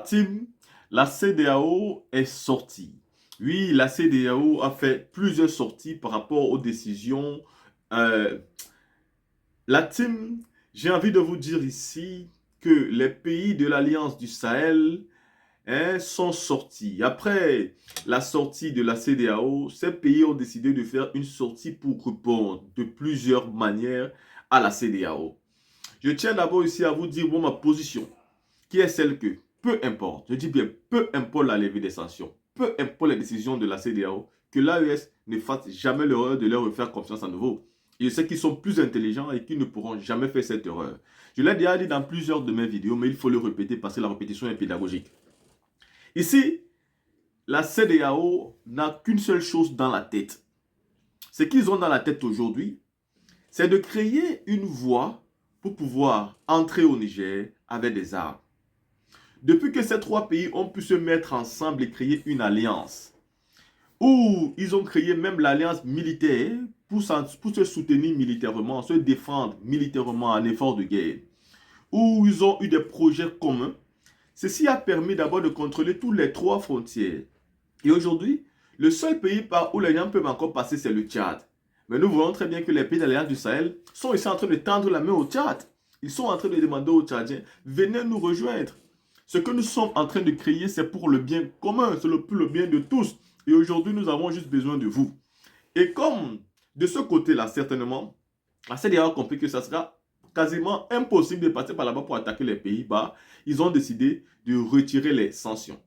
team, la CEDEAO est sortie. Oui, la CEDEAO a fait plusieurs sorties par rapport aux décisions. Euh, la team, j'ai envie de vous dire ici que les pays de l'Alliance du Sahel sont sortis. Après la sortie de la CEDEAO, ces pays ont décidé de faire une sortie pour répondre de plusieurs manières à la CEDEAO. Je tiens d'abord ici à vous dire ma position, qui est celle que, peu importe, je dis bien peu importe la levée des sanctions, peu importe les décisions de la CEDEAO, que l'AES ne fasse jamais l'erreur de leur faire confiance à nouveau. Je sais qu'ils sont plus intelligents et qu'ils ne pourront jamais faire cette erreur. Je l'ai déjà dit dans plusieurs de mes vidéos, mais il faut le répéter parce que la répétition est pédagogique. Ici, la CEDEAO n'a qu'une seule chose dans la tête. Ce qu'ils ont dans la tête aujourd'hui, c'est de créer une voie pour pouvoir entrer au Niger avec des armes. Depuis que ces trois pays ont pu se mettre ensemble et créer une alliance, où ils ont créé même l'alliance militaire pour se soutenir militairement, se défendre militairement en effort de guerre, où ils ont eu des projets communs, ceci a permis d'abord de contrôler toutes les trois frontières. Et aujourd'hui, le seul pays par où les gens peuvent encore passer, c'est le Tchad. Mais nous voyons très bien que les pays de l'Alliance du Sahel sont ici en train de tendre la main au Tchad. Ils sont en train de demander aux Tchadiens, venez nous rejoindre. Ce que nous sommes en train de créer, c'est pour le bien commun, c'est pour le bien de tous. Et aujourd'hui, nous avons juste besoin de vous. Et comme de ce côté-là, certainement, la CEDEAO a compris que ça sera quasiment impossible de passer par là-bas pour attaquer les Pays-Bas, ils ont décidé de retirer les sanctions.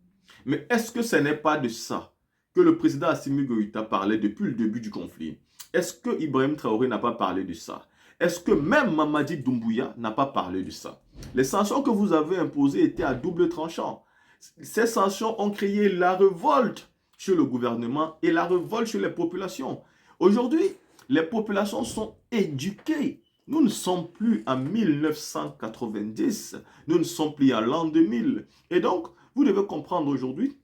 Mais est-ce que ce n'est pas de ça que le président Assimi Goïta parlait depuis le début du conflit? Est-ce que Ibrahim Traoré n'a pas parlé de ça? Est-ce que même Mamadi Doumbouya n'a pas parlé de ça? Les sanctions que vous avez imposées étaient à double tranchant. Ces sanctions ont créé la révolte chez le gouvernement et la révolte chez les populations. Aujourd'hui, les populations sont éduquées. Nous ne sommes plus en 1990, nous ne sommes plus en l'an 2000. Et donc, vous devez comprendre aujourd'hui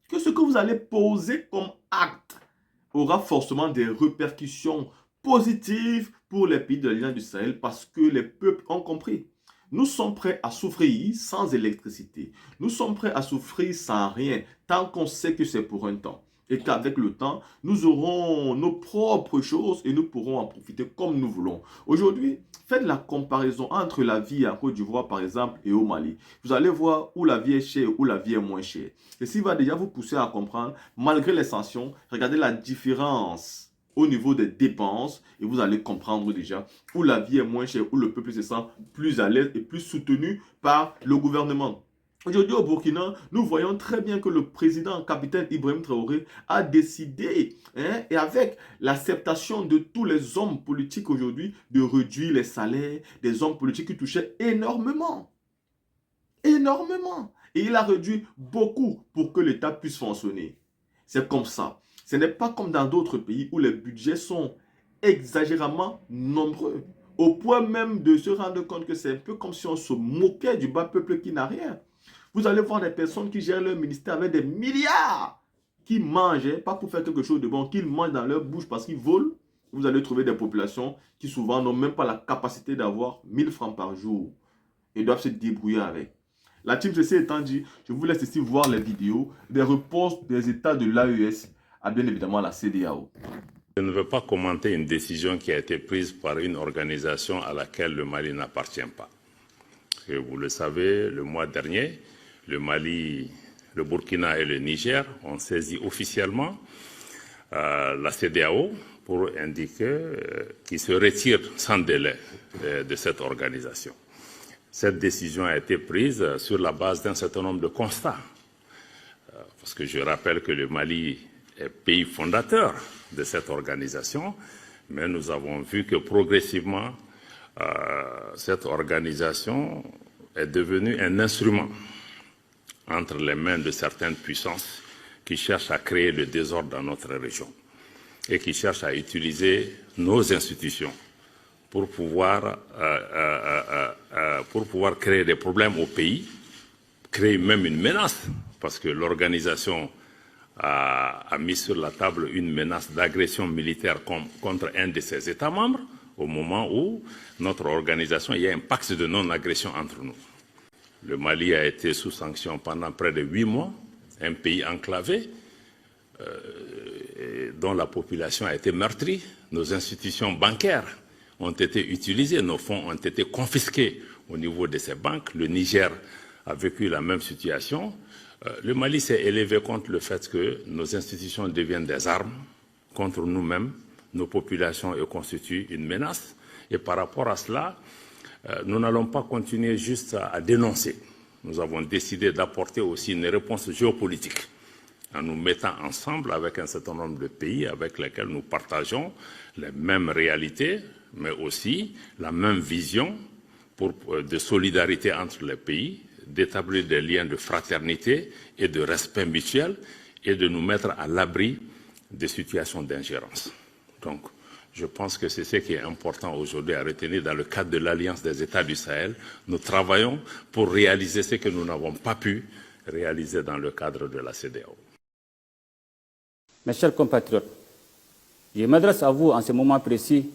que ce que vous allez poser comme acte aura forcément des répercussions positives pour les pays de l'Alliance du Sahel parce que les peuples ont compris. Nous sommes prêts à souffrir sans électricité. Nous sommes prêts à souffrir sans rien tant qu'on sait que c'est pour un temps. Et qu'avec le temps, nous aurons nos propres choses et nous pourrons en profiter comme nous voulons. Aujourd'hui, faites la comparaison entre la vie en Côte d'Ivoire, par exemple, et au Mali. Vous allez voir où la vie est chère, où la vie est moins chère. Ceci va déjà vous pousser à comprendre, malgré les sanctions, regardez la différence au niveau des dépenses et vous allez comprendre déjà où la vie est moins chère, où le peuple se sent plus à l'aise et plus soutenu par le gouvernement. Aujourd'hui au Burkina, nous voyons très bien que le président capitaine Ibrahim Traoré a décidé, et avec l'acceptation de tous les hommes politiques aujourd'hui, de réduire les salaires des hommes politiques qui touchaient énormément. Énormément. Et il a réduit beaucoup pour que l'État puisse fonctionner. C'est comme ça. Ce n'est pas comme dans d'autres pays où les budgets sont exagérément nombreux. Au point même de se rendre compte que c'est un peu comme si on se moquait du bas peuple qui n'a rien. Vous allez voir des personnes qui gèrent leur ministère avec des milliards, qui mangent, pas pour faire quelque chose de bon, qu'ils mangent dans leur bouche parce qu'ils volent. Vous allez trouver des populations qui souvent n'ont même pas la capacité d'avoir 1000 francs par jour et doivent se débrouiller avec. La team, ceci étant dit, je vous laisse ici voir les vidéos des réponses des États de l'AES à bien évidemment la CEDEAO. Je ne veux pas commenter une décision qui a été prise par une organisation à laquelle le Mali n'appartient pas. Et vous le savez, le mois dernier, le Mali, le Burkina et le Niger ont saisi officiellement la CEDEAO pour indiquer qu'ils se retirent sans délai de cette organisation. Cette décision a été prise sur la base d'un certain nombre de constats. Parce que je rappelle que le Mali est pays fondateur de cette organisation, mais nous avons vu que progressivement, cette organisation est devenue un instrument entre les mains de certaines puissances qui cherchent à créer le désordre dans notre région et qui cherchent à utiliser nos institutions pour pouvoir créer des problèmes au pays, créer même une menace, parce que l'organisation a mis sur la table une menace d'agression militaire contre un de ses États membres, au moment où notre organisation, il y a un pacte de non-agression entre nous. Le Mali a été sous sanction pendant près de 8 mois, un pays enclavé, dont la population a été meurtrie. Nos institutions bancaires ont été utilisées, nos fonds ont été confisqués au niveau de ces banques. Le Niger a vécu la même situation. Le Mali s'est élevé contre le fait que nos institutions deviennent des armes contre nous-mêmes, nos populations et constituent une menace. Et par rapport à cela, nous n'allons pas continuer juste à dénoncer. Nous avons décidé d'apporter aussi une réponse géopolitique en nous mettant ensemble avec un certain nombre de pays avec lesquels nous partageons les mêmes réalités, mais aussi la même vision de solidarité entre les pays, d'établir des liens de fraternité et de respect mutuel et de nous mettre à l'abri des situations d'ingérence. Donc, je pense que c'est ce qui est important aujourd'hui à retenir dans le cadre de l'Alliance des États du Sahel. Nous travaillons pour réaliser ce que nous n'avons pas pu réaliser dans le cadre de la CEDEAO. Mes chers compatriotes, je m'adresse à vous en ce moment précis,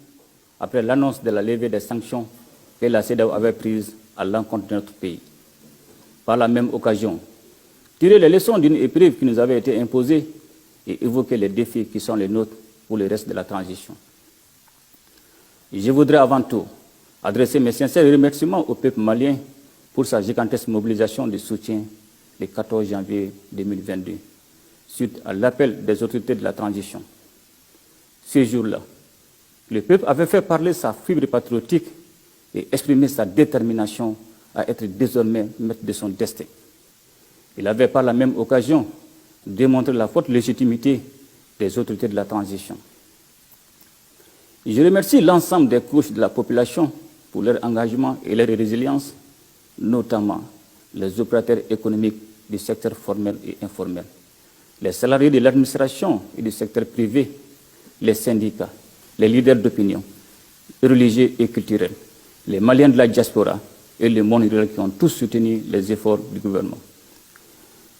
après l'annonce de la levée des sanctions que la CEDEAO avait prises à l'encontre de notre pays. Par la même occasion, tirer les leçons d'une épreuve qui nous avait été imposée et évoquer les défis qui sont les nôtres pour le reste de la transition. Je voudrais avant tout adresser mes sincères remerciements au peuple malien pour sa gigantesque mobilisation de soutien le 14 janvier 2022, suite à l'appel des autorités de la transition. Ce jour-là, le peuple avait fait parler sa fibre patriotique et exprimé sa détermination à être désormais maître de son destin. Il avait par la même occasion démontré la forte légitimité des autorités de la transition. Je remercie l'ensemble des couches de la population pour leur engagement et leur résilience, notamment les opérateurs économiques du secteur formel et informel, les salariés de l'administration et du secteur privé, les syndicats, les leaders d'opinion, religieux et culturels, les Maliens de la diaspora et le monde rural qui ont tous soutenu les efforts du gouvernement.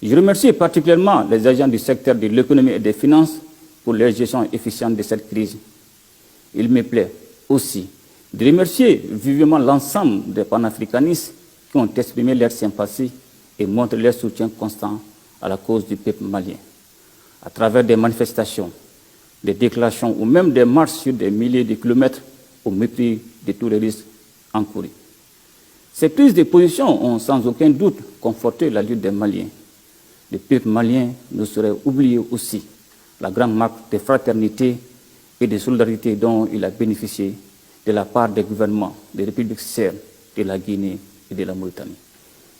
Je remercie particulièrement les agents du secteur de l'économie et des finances pour leur gestion efficiente de cette crise. Il me plaît aussi de remercier vivement l'ensemble des panafricanistes qui ont exprimé leur sympathie et montré leur soutien constant à la cause du peuple malien, à travers des manifestations, des déclarations ou même des marches sur des milliers de kilomètres au mépris de tous les risques encourus. Ces prises de position ont sans aucun doute conforté la lutte des Maliens. Le peuple malien ne saurait oublier aussi la grande marque de fraternité et de solidarité dont il a bénéficié de la part des gouvernements des républiques sœurs de la Guinée et de la Mauritanie,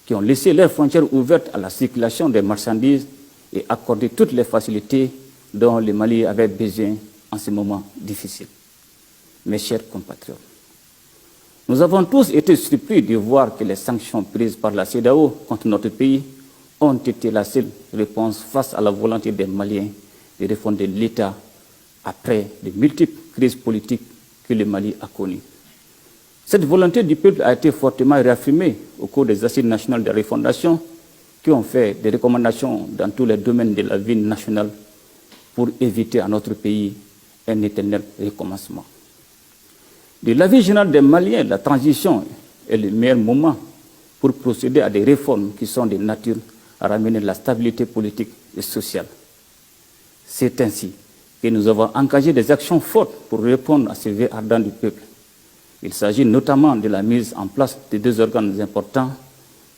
qui ont laissé leurs frontières ouvertes à la circulation des marchandises et accordé toutes les facilités dont le Mali avait besoin en ce moment difficile. Mes chers compatriotes, nous avons tous été surpris de voir que les sanctions prises par la CEDEAO contre notre pays ont été la seule réponse face à la volonté des Maliens de refonder l'État après de multiples crises politiques que le Mali a connues. Cette volonté du peuple a été fortement réaffirmée au cours des assises nationales de refondation qui ont fait des recommandations dans tous les domaines de la vie nationale pour éviter à notre pays un éternel recommencement. De l'avis général des Maliens, la transition est le meilleur moment pour procéder à des réformes qui sont de nature à ramener la stabilité politique et sociale. C'est ainsi que nous avons engagé des actions fortes pour répondre à ces vœux ardents du peuple. Il s'agit notamment de la mise en place de deux organes importants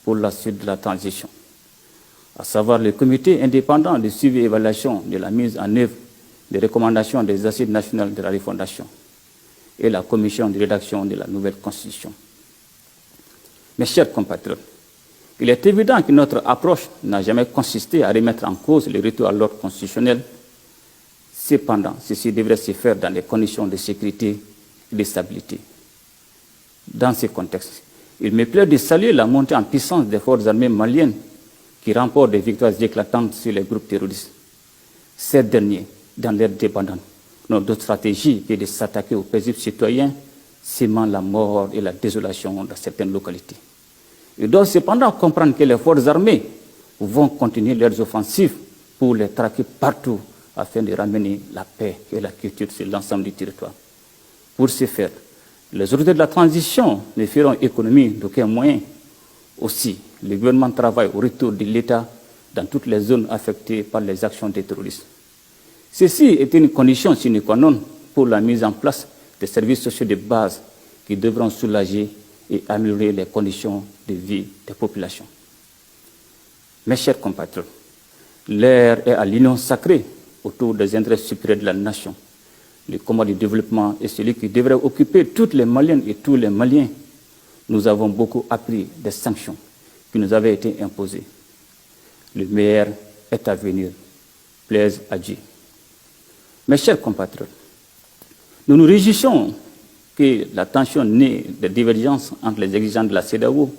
pour la suite de la transition, à savoir le comité indépendant de suivi et évaluation de la mise en œuvre des recommandations des assises nationales de la refondation et la commission de rédaction de la nouvelle constitution. Mes chers compatriotes, il est évident que notre approche n'a jamais consisté à remettre en cause le retour à l'ordre constitutionnel. Cependant, ceci devrait se faire dans des conditions de sécurité et de stabilité. Dans ce contexte, il me plaît de saluer la montée en puissance des forces armées maliennes qui remportent des victoires éclatantes sur les groupes terroristes. Ces derniers, dans leur dépendance, n'ont d'autre stratégie que de s'attaquer aux paisibles citoyens, sémant la mort et la désolation dans certaines localités. Ils doivent cependant comprendre que les forces armées vont continuer leurs offensives pour les traquer partout afin de ramener la paix et la quiétude sur l'ensemble du territoire. Pour ce faire, les autorités de la transition ne feront économie d'aucun moyen Aussi, le gouvernement travaille au retour de l'État dans toutes les zones affectées par les actions des terroristes. Ceci est une condition sine qua non pour la mise en place des services sociaux de base qui devront soulager et améliorer les conditions de vie des populations. Mes chers compatriotes, l'heure est à l'union sacrée autour des intérêts supérieurs de la nation. Le combat du développement est celui qui devrait occuper toutes les Maliennes et tous les Maliens. Nous avons beaucoup appris des sanctions qui nous avaient été imposées. Le meilleur est à venir, plaise à Dieu. Mes chers compatriotes, nous nous réjouissons que la tension née des divergences entre les exigences de la CEDEAO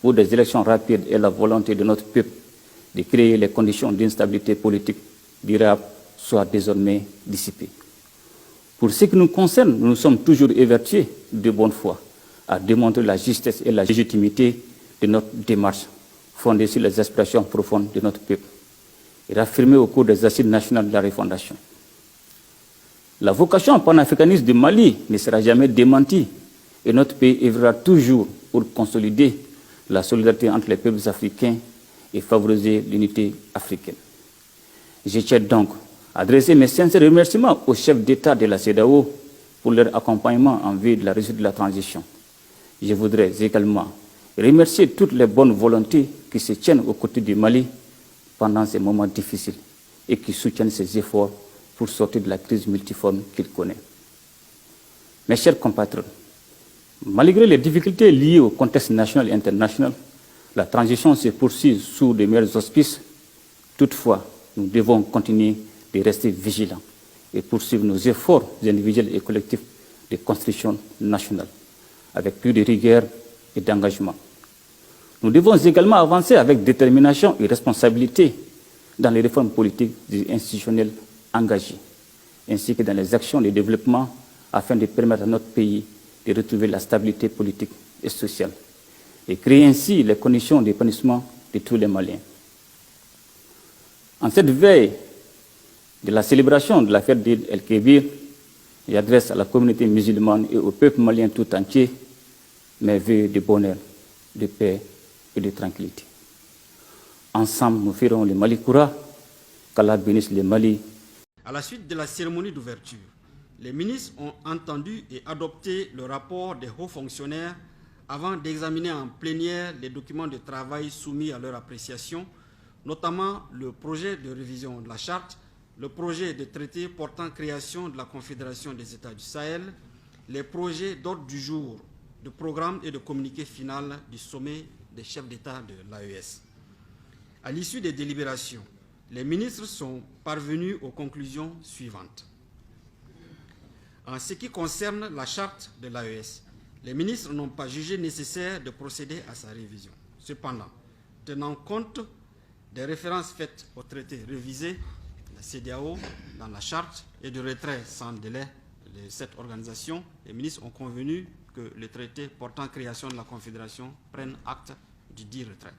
pour des élections rapides et la volonté de notre peuple de créer les conditions d'une stabilité politique durable soit désormais dissipée. Pour ce qui nous concerne, nous sommes toujours évertués de bonne foi à démontrer la justesse et la légitimité de notre démarche fondée sur les aspirations profondes de notre peuple et réaffirmée au cours des assises nationales de la refondation. La vocation panafricaniste du Mali ne sera jamais démentie et notre pays œuvrera toujours pour consolider la solidarité entre les peuples africains et favoriser l'unité africaine. Je tiens donc à adresser mes sincères remerciements aux chefs d'État de la CEDEAO pour leur accompagnement en vue de la réussite de la transition. Je voudrais également remercier toutes les bonnes volontés qui se tiennent aux côtés du Mali pendant ces moments difficiles et qui soutiennent ses efforts pour sortir de la crise multiforme qu'il connaît. Mes chers compatriotes, malgré les difficultés liées au contexte national et international, la transition se poursuit sous de meilleurs auspices. Toutefois, nous devons continuer de rester vigilants et poursuivre nos efforts individuels et collectifs de construction nationale avec plus de rigueur et d'engagement. Nous devons également avancer avec détermination et responsabilité dans les réformes politiques et institutionnelles engagées, ainsi que dans les actions de développement afin de permettre à notre pays de retrouver la stabilité politique et sociale et créer ainsi les conditions d'épanouissement de tous les Maliens. En cette veille de la célébration de la fête d'Eid el-Kébir, j'adresse à la communauté musulmane et au peuple malien tout entier mes vœux de bonheur, de paix et de tranquillité. Ensemble, nous ferons le Mali Koura, qu'Allah bénisse le Mali. À la suite de la cérémonie d'ouverture, les ministres ont entendu et adopté le rapport des hauts fonctionnaires avant d'examiner en plénière les documents de travail soumis à leur appréciation, notamment le projet de révision de la charte, le projet de traité portant création de la Confédération des États du Sahel, les projets d'ordre du jour, de programme et de communiqué final du sommet des chefs d'État de l'AES. À l'issue des délibérations, les ministres sont parvenus aux conclusions suivantes. En ce qui concerne la charte de l'AES, les ministres n'ont pas jugé nécessaire de procéder à sa révision. Cependant, tenant compte des références faites au traité révisé, la CEDEAO, dans la charte et du retrait sans délai de cette organisation, les ministres ont convenu que le traité portant création de la Confédération prenne acte du dit retrait.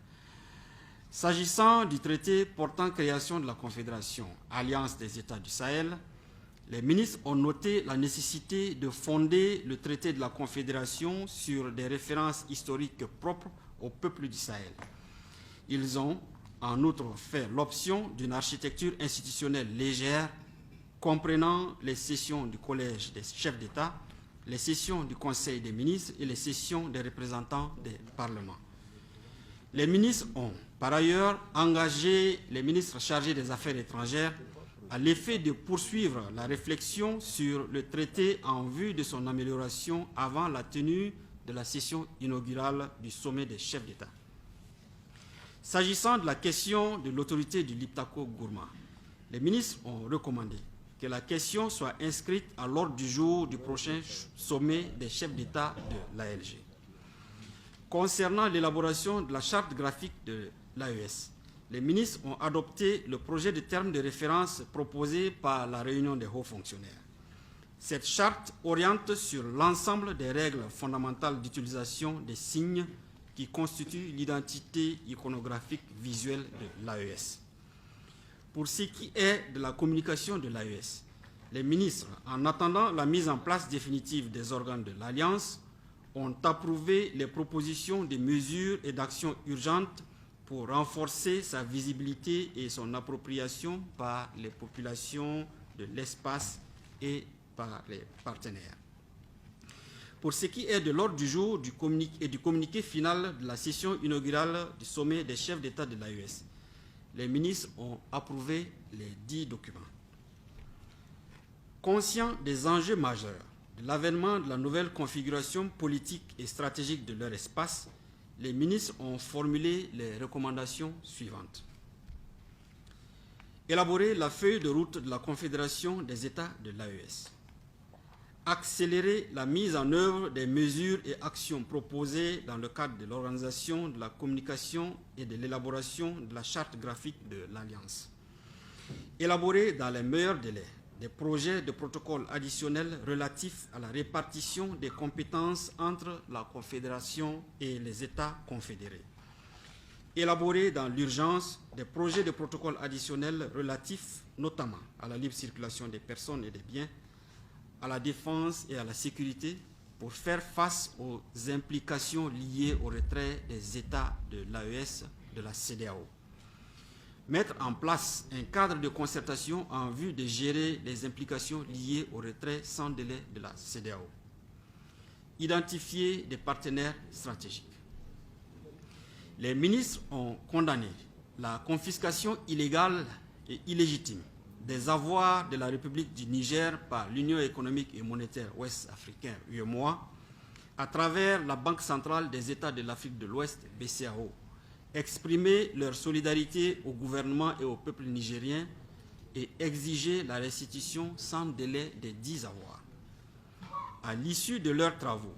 S'agissant du traité portant création de la Confédération, Alliance des États du Sahel, les ministres ont noté la nécessité de fonder le traité de la Confédération sur des références historiques propres au peuple du Sahel. Ils ont en outre fait l'option d'une architecture institutionnelle légère comprenant les sessions du Collège des chefs d'État, les sessions du Conseil des ministres et les sessions des représentants des parlements. Les ministres ont par ailleurs engagé les ministres chargés des Affaires étrangères à l'effet de poursuivre la réflexion sur le traité en vue de son amélioration avant la tenue de la session inaugurale du sommet des chefs d'État. S'agissant de la question de l'autorité du Liptako Gourma, les ministres ont recommandé que la question soit inscrite à l'ordre du jour du prochain sommet des chefs d'État de l'ALG. Concernant l'élaboration de la charte graphique de l'AES, les ministres ont adopté le projet de termes de référence proposé par la réunion des hauts fonctionnaires. Cette charte oriente sur l'ensemble des règles fondamentales d'utilisation des signes qui constituent l'identité iconographique visuelle de l'AES. Pour ce qui est de la communication de l'AES, les ministres, en attendant la mise en place définitive des organes de l'Alliance, ont approuvé les propositions de mesures et d'actions urgentes pour renforcer sa visibilité et son appropriation par les populations de l'espace et par les partenaires. Pour ce qui est de l'ordre du jour du communiqué final de la session inaugurale du sommet des chefs d'État de l'AES, les ministres ont approuvé les 10 documents. Conscients des enjeux majeurs de l'avènement de la nouvelle configuration politique et stratégique de leur espace, les ministres ont formulé les recommandations suivantes. Élaborer la feuille de route de la Confédération des États de l'AES. Accélérer la mise en œuvre des mesures et actions proposées dans le cadre de l'organisation de la communication et de l'élaboration de la charte graphique de l'Alliance. Élaborer dans les meilleurs délais des projets de protocole additionnels relatifs à la répartition des compétences entre la Confédération et les États confédérés. Élaborer dans l'urgence des projets de protocole additionnels relatifs notamment à la libre circulation des personnes et des biens, à la défense et à la sécurité pour faire face aux implications liées au retrait des États de l'AES de la CEDEAO. Mettre en place un cadre de concertation en vue de gérer les implications liées au retrait sans délai de la CEDEAO. Identifier des partenaires stratégiques. Les ministres ont condamné la confiscation illégale et illégitime des avoirs de la République du Niger par l'Union économique et monétaire ouest-africaine, UEMOA, à travers la Banque centrale des États de l'Afrique de l'Ouest, BCAO, exprimer leur solidarité au gouvernement et au peuple nigérien et exiger la restitution sans délai des 10 avoirs. À l'issue de leurs travaux,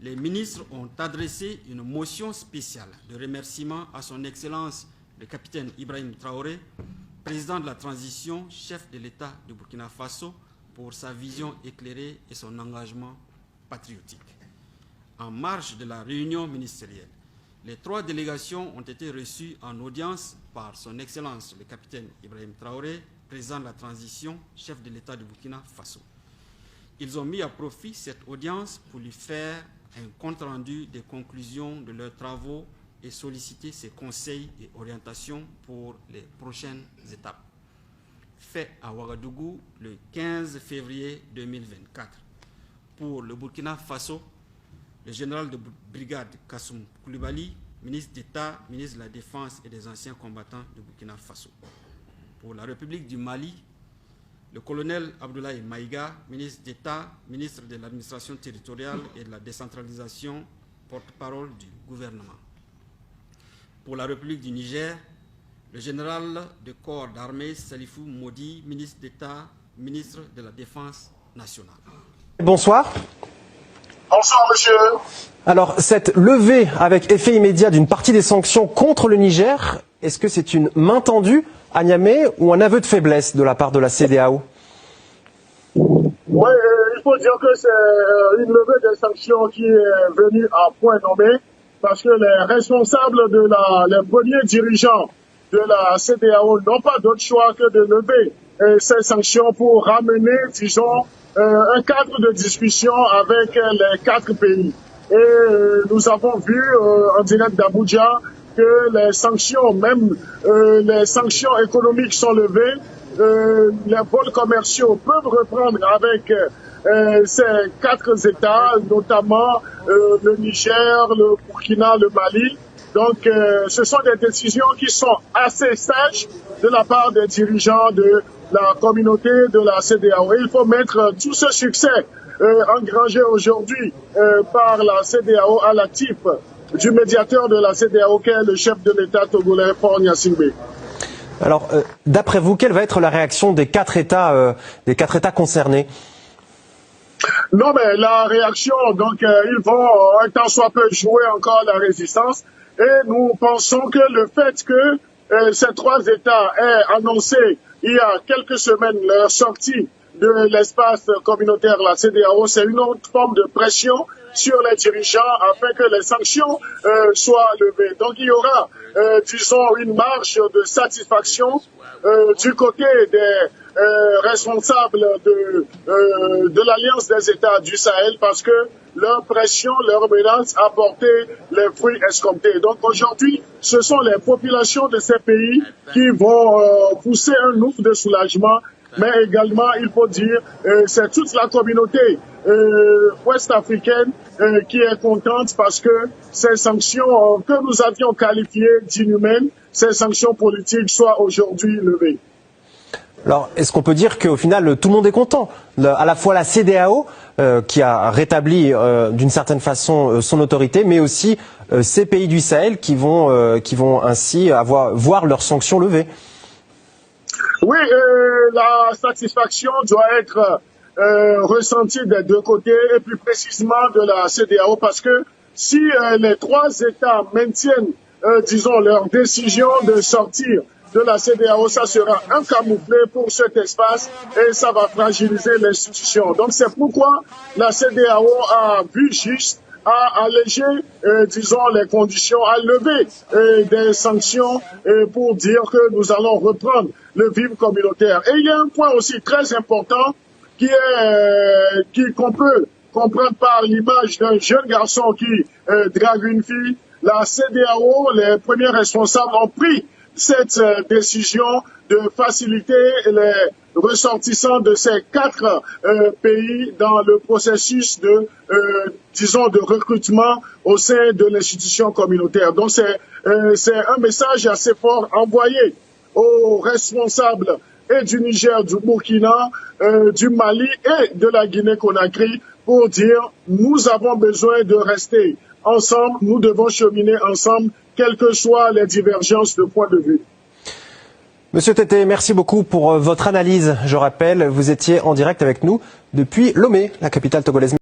les ministres ont adressé une motion spéciale de remerciement à son Excellence le capitaine Ibrahim Traoré, président de la transition, chef de l'État de Burkina Faso, pour sa vision éclairée et son engagement patriotique. En marge de la réunion ministérielle, les 3 délégations ont été reçues en audience par son Excellence le capitaine Ibrahim Traoré, président de la transition, chef de l'État de Burkina Faso. Ils ont mis à profit cette audience pour lui faire un compte-rendu des conclusions de leurs travaux et solliciter ses conseils et orientations pour les prochaines étapes. Fait à Ouagadougou le 15 février 2024. Pour le Burkina Faso, le général de brigade Kassoum Koulibaly, ministre d'État, ministre de la Défense et des anciens combattants de Burkina Faso. Pour la République du Mali, le colonel Abdoulaye Maïga, ministre d'État, ministre de l'administration territoriale et de la décentralisation, porte-parole du gouvernement. Pour la République du Niger, le général de corps d'armée Salifou Modi, ministre d'État, ministre de la Défense nationale. Bonsoir. Bonsoir, monsieur. Alors, cette levée avec effet immédiat d'une partie des sanctions contre le Niger, est-ce que c'est une main tendue à Niamey ou un aveu de faiblesse de la part de la CEDEAO? Oui, il faut dire que c'est une levée des sanctions qui est venue à point nommé parce que les responsables les premiers dirigeants de la CEDEAO n'ont pas d'autre choix que de lever ces sanctions pour ramener, disons, un cadre de discussion avec les 4 pays. Et nous avons vu en direct d'Abuja que les sanctions, même les sanctions économiques sont levées, les vols commerciaux peuvent reprendre avec ces 4 États, notamment le Niger, le Burkina, le Mali. Donc, ce sont des décisions qui sont assez sages de la part des dirigeants de la communauté de la CEDEAO. Et il faut mettre tout ce succès engrangé aujourd'hui par la CEDEAO à l'actif du médiateur de la CEDEAO, qui est le chef de l'État togolais, Faure Gnassingbé. Alors, d'après vous, quelle va être la réaction des 4 États concernés? Non, mais la réaction, donc, ils vont un tant soit peu jouer encore la résistance. Et nous pensons que le fait que ces 3 États aient annoncé il y a quelques semaines leur sortie de l'espace communautaire, la CEDEAO, c'est une autre forme de pression sur les dirigeants afin que les sanctions soient levées. Donc il y aura, disons, une marge de satisfaction du côté responsables de l'Alliance des États du Sahel parce que leur pression, leur menace a porté les fruits escomptés. Donc aujourd'hui, ce sont les populations de ces pays qui vont pousser un ouf de soulagement, mais également, il faut dire, c'est toute la communauté ouest-africaine qui est contente parce que ces sanctions que nous avions qualifiées d'inhumaines, ces sanctions politiques soient aujourd'hui levées. Alors, est-ce qu'on peut dire qu'au final, tout le monde est content? À la fois la CEDEAO, qui a rétabli d'une certaine façon son autorité, mais aussi ces pays du Sahel qui vont ainsi voir leurs sanctions levées. Oui, la satisfaction doit être ressentie des deux côtés, et plus précisément de la CEDEAO, parce que si les trois États maintiennent, disons, leur décision de sortir de la CEDEAO, ça sera un camouflet pour cet espace et ça va fragiliser l'institution. Donc c'est pourquoi la CEDEAO a vu juste à alléger, disons, les conditions, à lever des sanctions pour dire que nous allons reprendre le vivre communautaire. Et il y a un point aussi très important qu'on peut comprendre par l'image d'un jeune garçon qui drague une fille. La CEDEAO, les premiers responsables ont pris cette décision de faciliter les ressortissants de ces 4 pays dans le processus de, disons, de recrutement au sein de l'institution communautaire. Donc c'est un message assez fort envoyé aux responsables et du Niger, du Burkina, du Mali et de la Guinée-Conakry pour dire nous avons besoin de rester ensemble, nous devons cheminer ensemble, quelles que soient les divergences de point de vue. Monsieur Tété, merci beaucoup pour votre analyse. Je rappelle, vous étiez en direct avec nous depuis Lomé, la capitale togolaise.